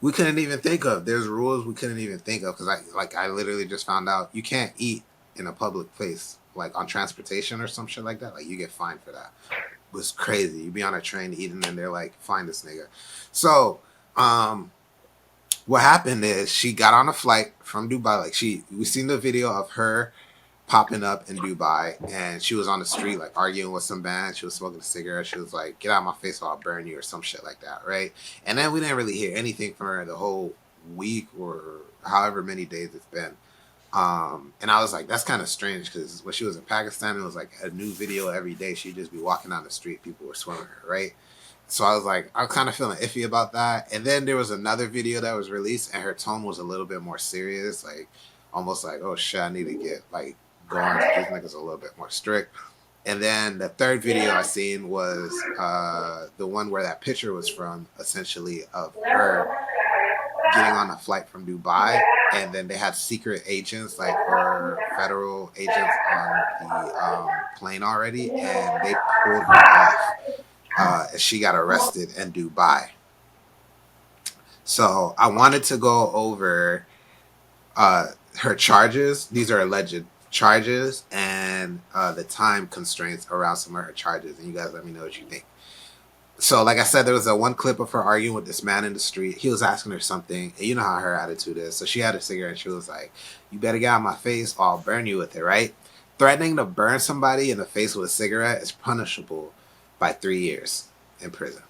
we couldn't even think of. There's rules we couldn't even think of, because I literally just found out you can't eat in a public place, like on transportation or some shit like that. Like, you get fined for that. It was crazy. You be on a train eating and they're like, find this nigga. So what happened is she got on a flight from Dubai. Like, we seen the video of her popping up in Dubai, and she was on the street like arguing with some man. She was smoking a cigarette. She was like, get out of my face or I'll burn you, or some shit like that, right? And then we didn't really hear anything from her the whole week or however many days it's been. And I was like, that's kind of strange, because when she was in Pakistan, it was like a new video every day. She'd just be walking down the street, people were swimming her, right? So I was like, I'm kind of feeling iffy about that. And then there was another video that was released, and her tone was a little bit more serious, like almost like, oh shit, I need to get like going. These niggas a little bit more strict. And then the third video I seen was the one where that picture was from, essentially, of her getting on a flight from Dubai, and then they had secret agents, like, or federal agents on the plane already, and they pulled her off. And she got arrested in Dubai. So I wanted to go over her charges. These are alleged charges, and the time constraints around some of her charges. And you guys let me know what you think. So, like I said, there was one clip of her arguing with this man in the street. He was asking her something, and you know how her attitude is. So she had a cigarette, and she was like, you better get out of my face or I'll burn you with it, right? Threatening to burn somebody in the face with a cigarette is punishable by 3 years in prison.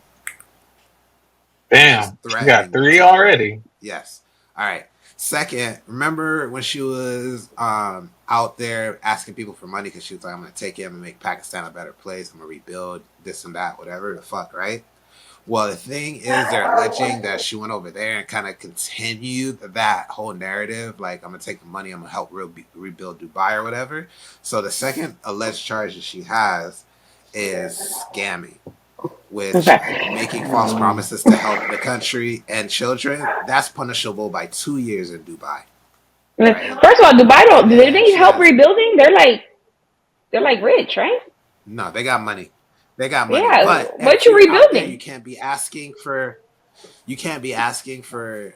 Damn, you got 3 already. Yes. All right. Second, remember when she was out there asking people for money, because she was like, I'm going to take him and make Pakistan a better place. I'm going to rebuild this and that, whatever the fuck, right? Well, the thing is, they're alleging that she went over there and kind of continued that whole narrative. Like, I'm going to take the money, I'm going to help rebuild Dubai or whatever. So the second alleged charge that she has is scamming, which making false promises to help the country and children. That's punishable by 2 years in Dubai. Right? First of all, Dubai do they need help rebuilding? They're like rich, right? No, they got money. They got money. Yeah, but what you rebuilding? There, you can't be asking for.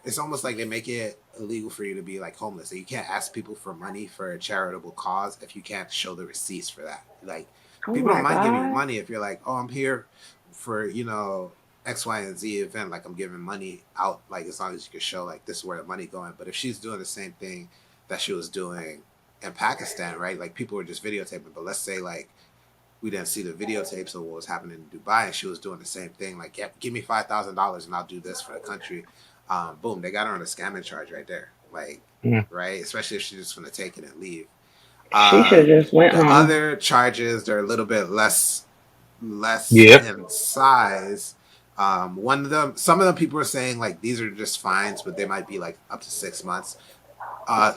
It's almost like they make it illegal for you to be like homeless. So you can't ask people for money for a charitable cause if you can't show the receipts for that. Like, people don't mind giving you money if you're like, oh, I'm here for, X, Y, and Z event. Like, I'm giving money out, like, as long as you can show, like, this is where the money going. But if she's doing the same thing that she was doing in Pakistan, right? Like, people were just videotaping. But let's say, like, we didn't see the videotapes of what was happening in Dubai, and she was doing the same thing. Like, yeah, give me $5,000 and I'll do this for the country. boom, they got her on a scamming charge right there. Like, right? Especially if she's just going to take it and leave. She should have just went the home. other charges, they're a little bit less in size. Some of them people are saying like these are just fines, but they might be like up to 6 months.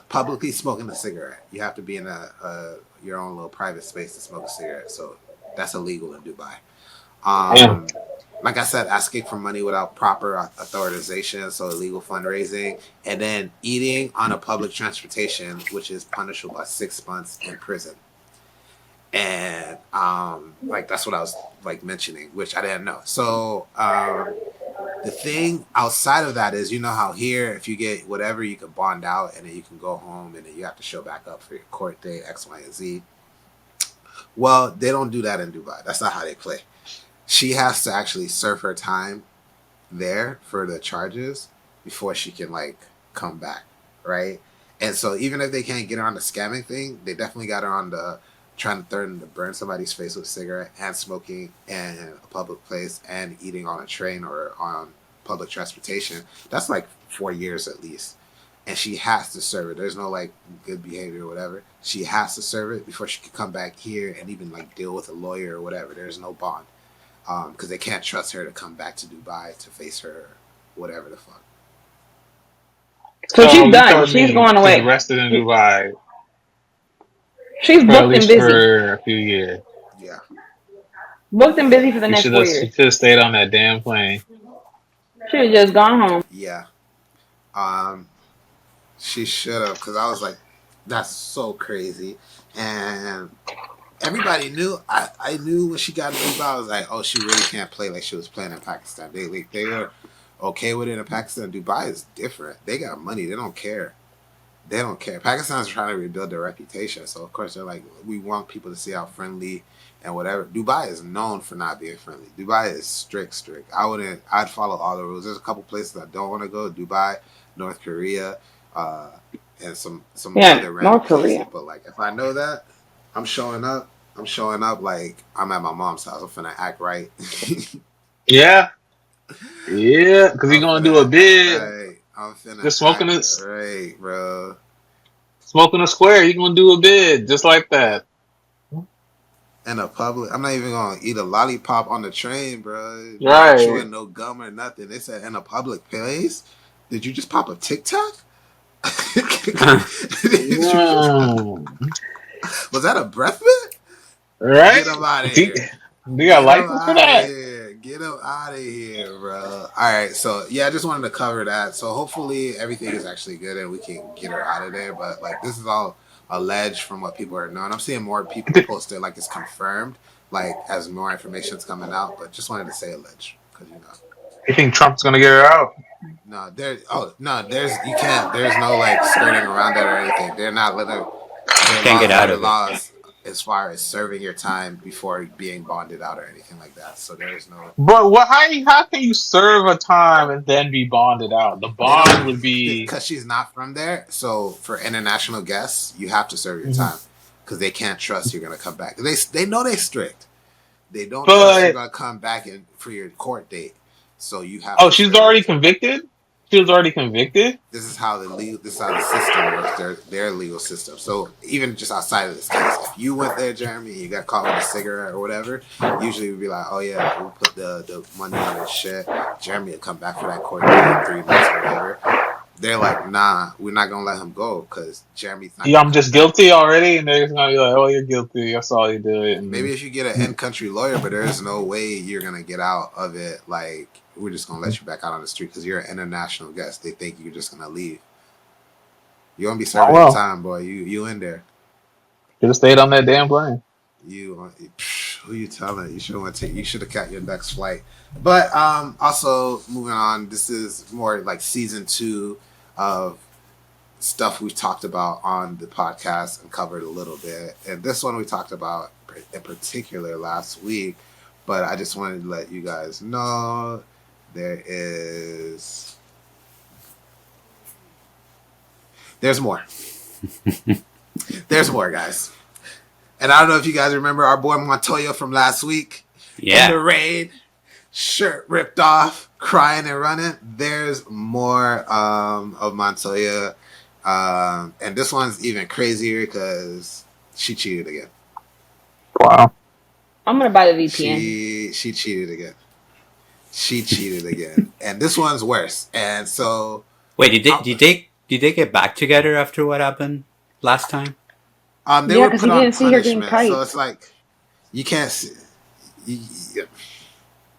Publicly smoking a cigarette. You have to be in your own little private space to smoke a cigarette, so that's illegal in Dubai. Like I said, asking for money without proper authorization, so illegal fundraising, and then eating on a public transportation, which is punishable by 6 months in prison. And like that's what I was like mentioning, which I didn't know. So the thing outside of that is, you know how here, if you get whatever, you can bond out and then you can go home and then you have to show back up for your court date, X, Y, and Z. Well, they don't do that in Dubai. That's not how they play. She has to actually serve her time there for the charges before she can like come back, right? And so even if they can't get her on the scamming thing, they definitely got her on the trying to threaten to burn somebody's face with a cigarette and smoking in a public place and eating on a train or on public transportation. That's like 4 years at least. And she has to serve it. There's no like good behavior or whatever. She has to serve it before she can come back here and even like deal with a lawyer or whatever. There's no bond. Because they can't trust her to come back to Dubai to face her whatever the fuck. So she's done. She's going away. She's arrested in Dubai. She's booked and busy for a few years. Yeah. Booked and busy for the next 4 years. She should have stayed on that damn plane. She should have just gone home. Yeah. She should have, because I was like, that's so crazy. And everybody knew. I knew when she got to Dubai, I was like, oh, she really can't play like she was playing in Pakistan. They were okay with it in Pakistan. Dubai is different. They got money. They don't care. They don't care. Pakistan's trying to rebuild their reputation. So, of course, they're like, we want people to see how friendly and whatever. Dubai is known for not being friendly. Dubai is strict. I'd follow all the rules. There's a couple places I don't want to go. Dubai, North Korea, and some other random places. But, like, if I know that, I'm showing up like I'm at my mom's house. I'm finna act right. Yeah, because you're going to do a bid. Right. I'm finna just smoking right, bro. Smoking a square, you're gonna do a bid just like that. In a public, I'm not even gonna eat a lollipop on the train, bro. Right. Chewing no gum or nothing. They said in a public place. Did you just pop a TikTok? Was that a breath mint? Right. Get them out of here. You got license for that? Get them out of here, bro. All right, so yeah, I just wanted to cover that. So hopefully everything is actually good and we can get her out of there. But like, this is all alleged from what people are knowing. I'm seeing more people post it like it's confirmed, like as more information is coming out. But just wanted to say alleged because You think Trump's gonna get her out? No, there's you can't. There's no like skirting around that or anything. They're not letting. Can't get out of laws as far as serving your time before being bonded out or anything like that. So there's no. But how can you serve a time and then be bonded out? The bond would be because she's not from there. So for international guests, you have to serve your time because they can't trust you're gonna come back. They know they're strict. They don't trust you're gonna come back for your court date. So you have. Oh, she's already convicted. She was already convicted. This is how the system works. Their legal system. So even just outside of this case, if you went there, Jeremy, and you got caught with a cigarette or whatever, usually we'd be like, oh yeah, we'll put the money on and shit. Jeremy will come back for that court date in 3 months or whatever. They're like, nah, we're not gonna let him go because Jeremy's not. Yeah, I'm just guilty already, and they're just gonna be like, oh, you're guilty. That's all you do. And maybe if you get an in-country lawyer, but there's no way you're gonna get out of it. Like, we're just gonna let you back out on the street because you're an international guest. They think you're just gonna leave. You're gonna be serving your time, boy. You in there? Should have stayed on that damn plane. Who you telling? You should have kept your next flight. But also moving on, this is more like season 2 of stuff we've talked about on the podcast and covered a little bit. And this one we talked about in particular last week. But I just wanted to let you guys know there's more. There's more, guys. And I don't know if you guys remember our boy Montoya from last week. Yeah. In the rain. shirt ripped off, crying and running. There's more of Montoya. And this one's even crazier because she cheated again. Wow. I'm gonna buy the VPN. She cheated again. She cheated again. And this one's worse. And so wait, did they get back together after what happened last time? They were put on punishment. So it's like you can't see.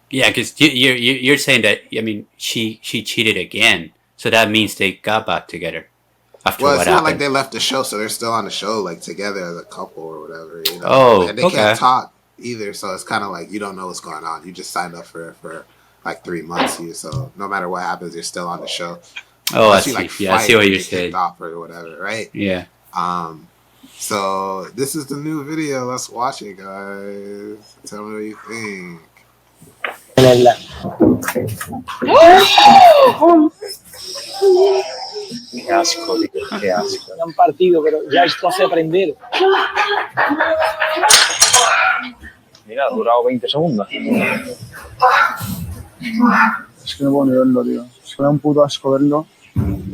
Yeah, because you're saying that. I mean, she cheated again, so that means they got back together. After well, what it's not happened. like they left the show, so they're still on the show, like together as a couple or whatever. You know? Oh, and they can't talk either, so it's kind of like you don't know what's going on. You just signed up for like 3 months, so no matter what happens, you're still on the show. Oh, I see. Like, I see what you're saying. Off or whatever, right? Yeah. So this is the new video. Let's watch it, guys. Tell me what you think. Qué asco, tío, qué asco. Un partido, pero ya esto hace aprender. Mira, ha durado 20 segundos. Es que no puedo ni verlo, tío. Es que me da un puto asco verlo.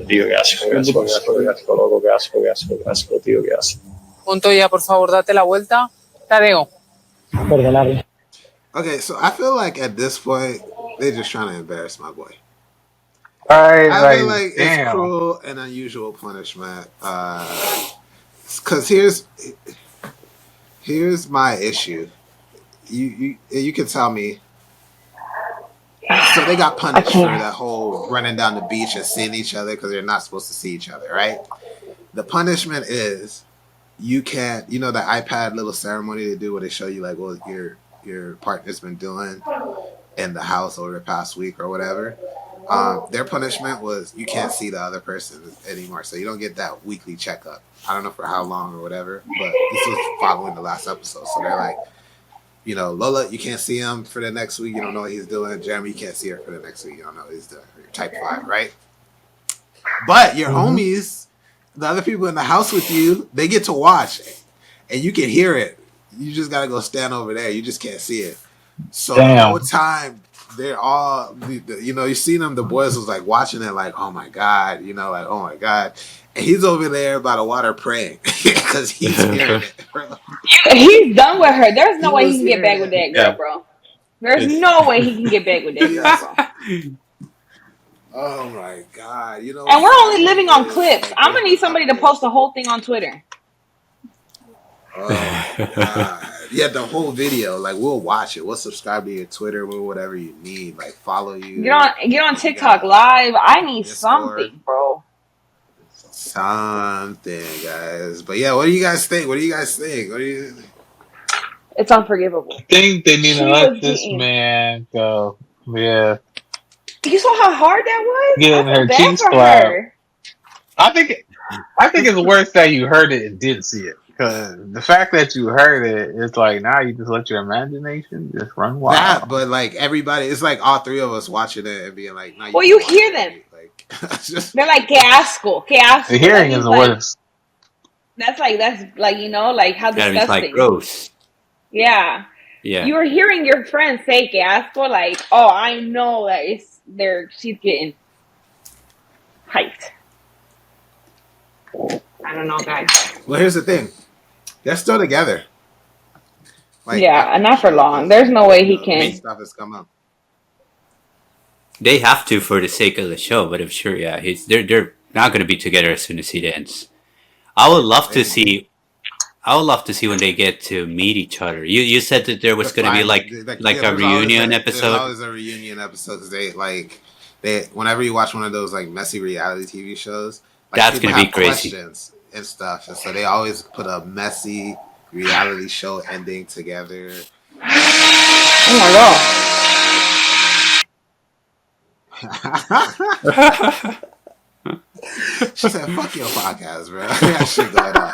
Tío, qué asco, qué asco, qué asco, qué asco, loco, qué asco, qué asco, qué asco, tío, qué asco. Montoya, por favor, date la vuelta. Tadeo. Perdonadme. Okay, so I feel like at this point, they're just trying to embarrass my boy. I feel like it's cruel and unusual punishment. Because here's my issue. You can tell me. So they got punished for that whole running down the beach and seeing each other because they're not supposed to see each other, right? The punishment is you can't. You know the iPad little ceremony they do where they show you like what your partner's been doing in the house over the past week or whatever. Their punishment was you can't see the other person anymore, so you don't get that weekly checkup. I don't know for how long or whatever, but this was following the last episode. So they're like, you know, Lola, you can't see him for the next week. You don't know what he's doing. Jeremy, you can't see her for the next week. You don't know what he's doing. You're type 5, right? But your homies, the other people in the house with you, they get to watch, and you can hear it. You just got to go stand over there. You just can't see it. So the whole time, they're all, you know, you see them, the boys was like watching it like, oh my God, you know, like, oh my God. And he's over there by the water praying because he's hearing it, bro. He's done with her. There's no way he can get back with that girl, bro. There's no way he can get back with that girl, bro. Oh my God. You know, and we're only living on clips. I'm going to need somebody to post the whole thing on Twitter. Oh my God. Yeah, the whole video. Like, we'll watch it. We'll subscribe to your Twitter. We'll whatever you need. Like, follow you. Get on TikTok Live. I need something, bro. Something, guys. But yeah, what do you guys think? It's unforgivable. I think they need to let this man go. Yeah. You saw how hard that was? Getting her cheeks slapped. I think it's worse that you heard it and didn't see it. Because the fact that you heard it, it's like now you just let your imagination just run wild. That, but like everybody, it's like all three of us watching it and being like, well, you hear them. Like, they're like, que asco. The hearing is the worst. That's like, you know, like how disgusting. It's like gross. Yeah. Yeah. You were hearing your friend say que asco, like, oh, I know that she's getting hyped. I don't know, guys. Well, here's the thing. They're still together. Like, yeah, and not for long. There's no way he can. Stuff has come up. They have to for the sake of the show, but I'm sure, yeah, they're not going to be together as soon as it ends. I would love to see when they get to meet each other. You said that there was going to be like a reunion episode. There's always a reunion episode because they whenever you watch one of those like messy reality TV shows, like, that's going to be crazy. Questions and stuff, and so they always put a messy reality show ending together. Oh my God. She said, fuck your podcast, bro. That shit going on.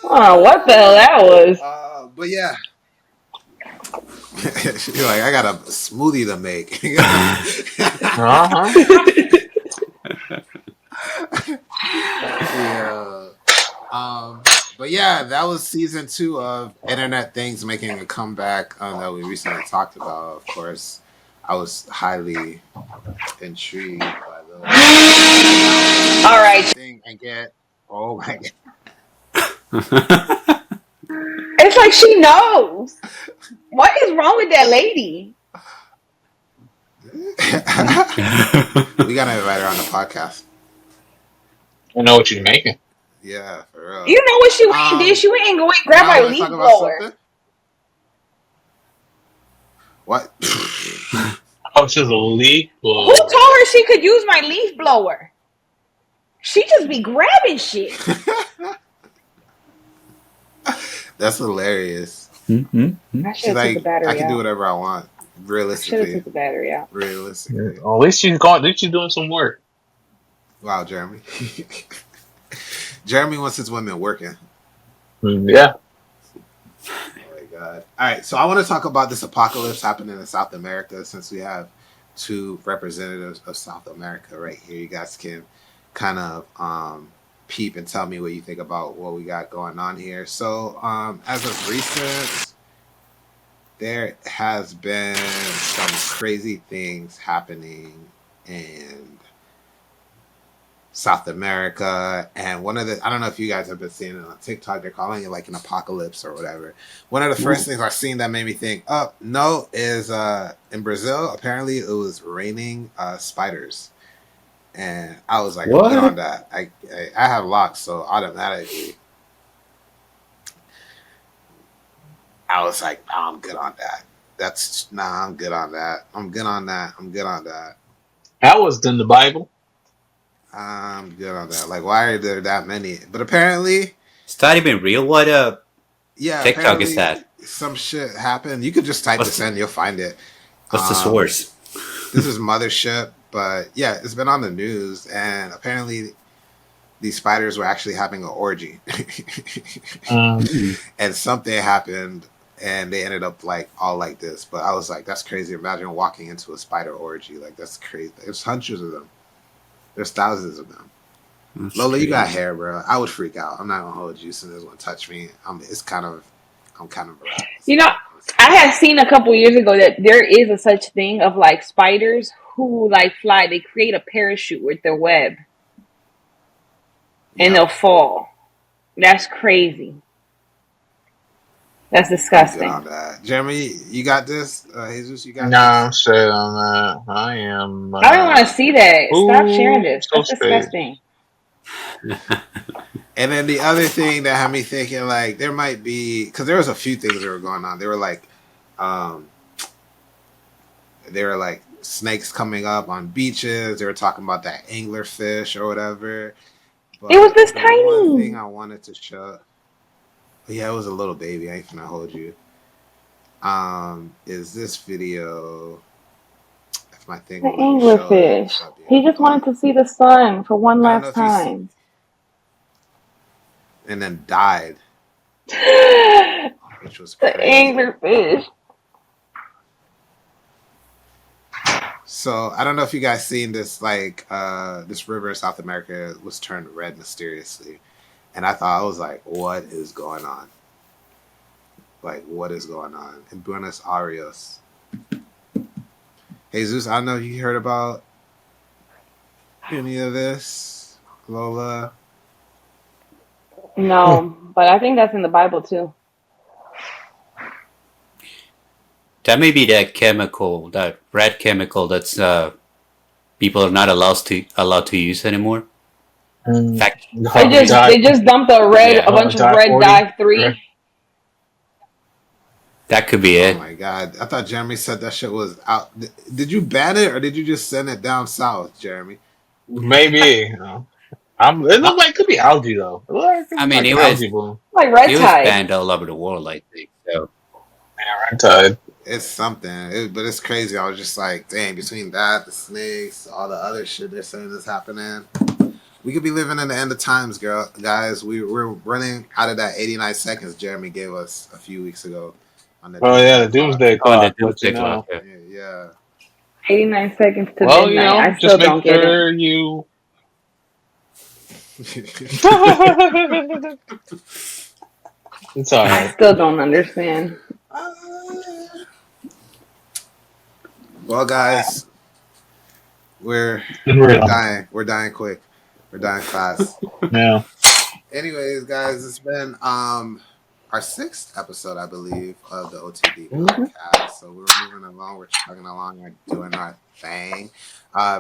Oh, what the hell that was? But yeah. She's like, I got a smoothie to make. Yeah. But yeah, that was season 2 of Internet Things making a comeback that we recently talked about. Of course, I was highly intrigued by those. All right. Thing I get. Oh my god. It's like she knows. What is wrong with that lady? We gotta invite her on the podcast. I know what you're making. Yeah, for real. You know what she went and did? She went and grabbed my leaf blower. What? Oh, she's a leaf blower. Who told her she could use my leaf blower? She just be grabbing shit. That's hilarious. Mm-hmm. She's like, I can do whatever I want. Realistically. Should have took the battery out. Realistically. Well, at least she's going. At least she's doing some work. Wow, Jeremy. Jeremy wants his women working. Yeah. Oh my god. All right, so I want to talk about this apocalypse happening in South America since we have 2 representatives of South America right here. You guys can kind of peep and tell me what you think about what we got going on here. So as of recent, there has been some crazy things happening in South America, and one of the, I don't know if you guys have been seeing it on TikTok, they're calling it like an apocalypse or whatever. One of the first things I've seen that made me think, oh no, is in Brazil apparently it was raining spiders, and I was like, what? I'm good on that. I have locks, so automatically I was like, oh, I'm good on that. I'm good on that. I'm good on that. That was in the Bible. I'm good on that. Like, why are there that many? But apparently, it's not even real. What TikTok is that? Some shit happened. You could just type this in, you'll find it. What's the source? This is Mothership, but yeah, it's been on the news, and apparently these spiders were actually having an orgy, and something happened, and they ended up like all like this. But I was like, that's crazy. Imagine walking into a spider orgy. Like, that's crazy. There's hundreds of them. There's thousands of them. That's Lola, crazy. You got hair, bro. I would freak out. I'm not gonna hold you since this one touch me. I'm kind of relaxed. You know, I had seen a couple years ago that there is a such thing of like spiders who like fly. They create a parachute with their web, and they'll fall. That's crazy. That's disgusting. On that. Jeremy, you got this? Jesus, you got this? I'm straight on that. I am. I don't want to see that. Stop sharing this. That's disgusting. And then the other thing that had me thinking, like, there might be, because there was a few things that were going on. They were like snakes coming up on beaches. They were talking about that anglerfish or whatever. But it was this tiny. One thing I wanted to show. Yeah, it was a little baby. I ain't gonna hold you. Is this video? If my thing. The anglerfish. He just wanted to see the sun for one last time. And then died. Which was crazy. The anglerfish. So I don't know if you guys seen this. Like this river in South America was turned red mysteriously. And I was like, what is going on? Like, what is going on? In Buenos Aires. Jesus, I don't know if you heard about any of this, Lola. No, but I think that's in the Bible too. That may be that chemical, that red chemical that's people are not allowed to use anymore. They just dumped a bunch of red dye 3. That could be it. Oh my god! I thought Jeremy said that shit was out. Did you ban it or did you just send it down south, Jeremy? Maybe. It looked like it could be algae though. I mean, it was like red it tide. was banned all over the world, I think. So. Yeah, red tide. It's something, but it's crazy. I was just like, dang, between that, the snakes, all the other shit they're saying is happening. We could be living in the end of times, guys. We're running out of that 89 seconds Jeremy gave us a few weeks ago. The Doomsday Clock. Yeah. 89 seconds to midnight. I still don't get it. It's all I right. still don't understand. Well, guys, we're dying. We're dying quick. We're dying fast. Yeah. Anyways, guys, it's been our 6th episode, I believe, of the OTD podcast. So we're moving along. We're chugging along. We're doing our thing.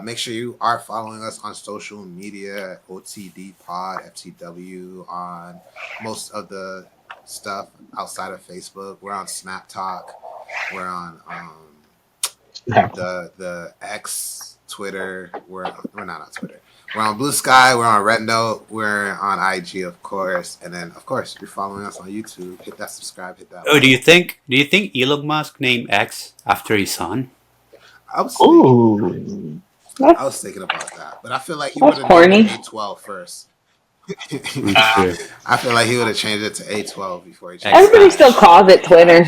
Make sure you are following us on social media, OTD Pod, FTW, on most of the stuff outside of Facebook. We're on Snap Talk. We're on the X, Twitter. We're not on Twitter. We're on BlueSky. We're on Red Note. We're on IG, of course, and then of course you're following us on YouTube. Hit that subscribe. Hit that. Oh, do you think Elon Musk named X after his son? I was thinking about that, but I feel like he would have named it A12 first. I feel like he would have changed it to A12 before he changed it. Everybody still calls it Twitter.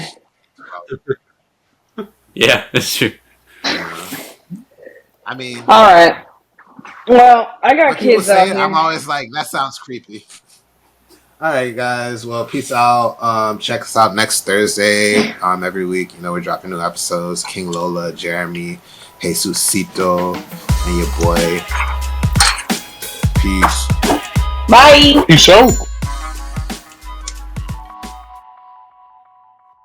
Yeah, that's true. I mean, all right. Well, I got kids out here. I'm always like, that sounds creepy. All right, guys. Well, peace out. Check us out next Thursday. Every week, we're dropping new episodes. King Lola, Jeremy, Jesusito, and your boy. Peace. Bye. Peace out.